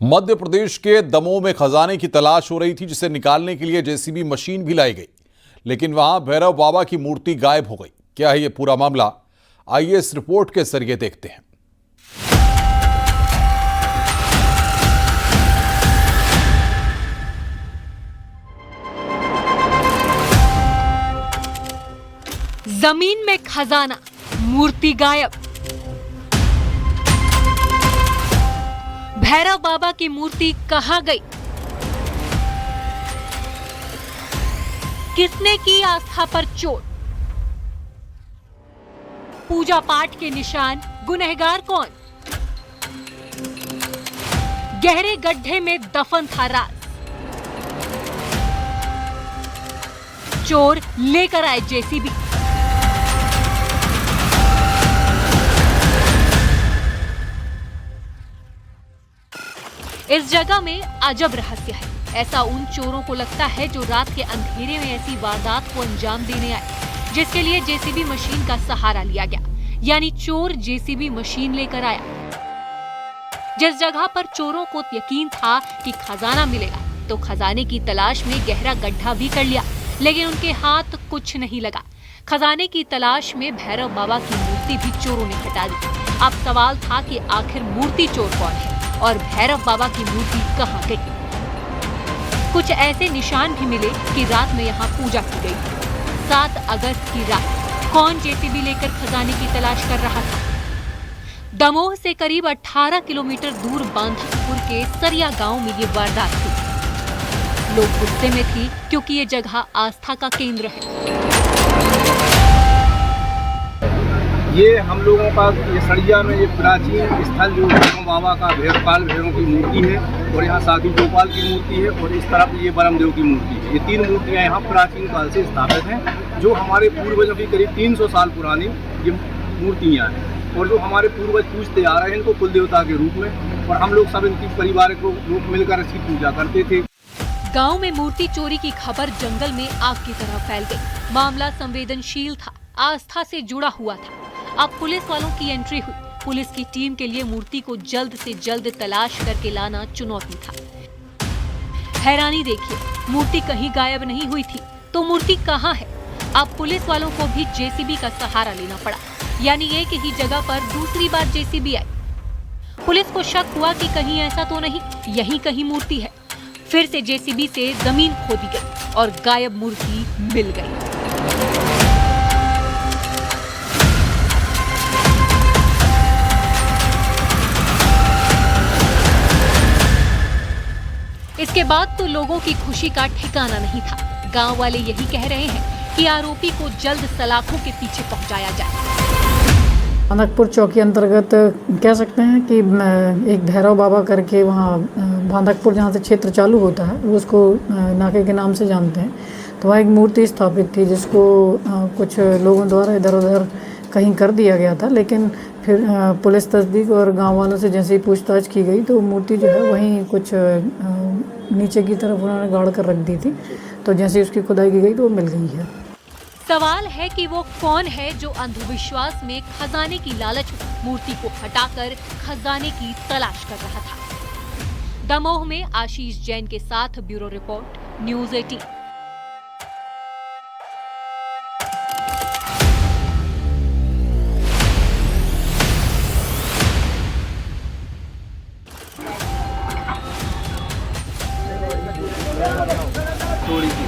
मध्य प्रदेश के दमोह में खजाने की तलाश हो रही थी, जिसे निकालने के लिए जेसीबी मशीन भी लाई गई, लेकिन वहां भैरव बाबा की मूर्ति गायब हो गई। क्या है ये पूरा मामला, आइए इस रिपोर्ट के जरिए देखते हैं। जमीन में खजाना, मूर्ति गायब। भैरव बाबा की मूर्ति कहां गई? किसने की आस्था पर चोट? पूजा पाठ के निशान, गुनहगार कौन? गहरे गड्ढे में दफन था राज। चोर लेकर आए जेसीबी। इस जगह में अजब रहस्य है। ऐसा उन चोरों को लगता है जो रात के अंधेरे में ऐसी वारदात को अंजाम देने आए, जिसके लिए जेसीबी मशीन का सहारा लिया गया। यानी चोर जेसीबी मशीन लेकर आया। जिस जगह पर चोरों को यकीन था कि खजाना मिलेगा, तो खजाने की तलाश में गहरा गड्ढा भी कर लिया, लेकिन उनके हाथ कुछ नहीं लगा। खजाने की तलाश में भैरव बाबा की मूर्ति भी चोरों ने हटा दी। अब सवाल था कि आखिर मूर्ति चोर कौन है और भैरव बाबा की मूर्ति कहां गई? कुछ ऐसे निशान भी मिले कि रात में यहां पूजा की गई। 7 अगस्त की रात कौन जेसीबी लेकर खजाने की तलाश कर रहा था? दमोह से करीब 18 किलोमीटर दूर बांधकपुर के सरिया गांव में ये वारदात हुई। लोग गुस्से में थे क्योंकि ये जगह आस्था का केंद्र है। ये हम लोगों का ये सरिया में ये प्राचीन स्थल जो भैरव बाबा का भैरव की मूर्ति है, और यहाँ साधु गोपाल की मूर्ति है, और इस तरफ ये ब्रह्मदेव की मूर्ति है। ये 3 मूर्तियाँ यहाँ प्राचीन काल से स्थापित हैं, जो हमारे पूर्वजों की करीब 300 साल पुरानी ये मूर्तियाँ हैं, और जो हमारे पूर्वज पूजते आ रहे हैं इनको कुल देवता के रूप में, और हम लोग सब इनकी परिवार को रूप मिलकर इसकी पूजा करते थे। गांव में मूर्ति चोरी की खबर जंगल में आग की तरह फैल गई। मामला संवेदनशील था, आस्था से जुड़ा हुआ था। अब पुलिस वालों की एंट्री हुई। पुलिस की टीम के लिए मूर्ति को जल्द से जल्द तलाश करके लाना चुनौती था। हैरानी देखिए, मूर्ति कहीं गायब नहीं हुई थी, तो मूर्ति कहाँ है? अब पुलिस वालों को भी जेसीबी का सहारा लेना पड़ा। यानी एक ही जगह पर दूसरी बार जेसीबी आई। पुलिस को शक हुआ कि कहीं ऐसा तो नहीं, यही कहीं मूर्ति है। फिर से जेसीबी से जमीन खोदी गई और गायब मूर्ति मिल गई। इसके बाद तो लोगों की खुशी का ठिकाना नहीं था। गांव वाले यही कह रहे हैं कि आरोपी को जल्द सलाखों के पीछे पहुंचाया जाए। बांधकपुर चौकी अंतर्गत कह सकते हैं कि एक भैरव बाबा करके वहाँ बांधकपुर जहाँ से क्षेत्र चालू होता है, वो उसको नाके के नाम से जानते हैं। तो वहाँ एक मूर्ति स्थापित थी, जिसको कुछ लोगों द्वारा इधर उधर कहीं कर दिया गया था, लेकिन फिर पुलिस तस्दीक और गांव वालों से जैसे ही पूछताछ की गई, तो मूर्ति जो है वहीं कुछ नीचे की तरफ उन्होंने गाड़ कर रख दी थी। तो जैसे उसकी खुदाई की गई तो वो मिल गई है। सवाल है कि वो कौन है जो अंधविश्वास में खजाने की लालच में मूर्ति को हटाकर खजाने की तलाश कर रहा था। दमोह में आशीष जैन के साथ ब्यूरो रिपोर्ट, न्यूज़ 18। थोड़ी सी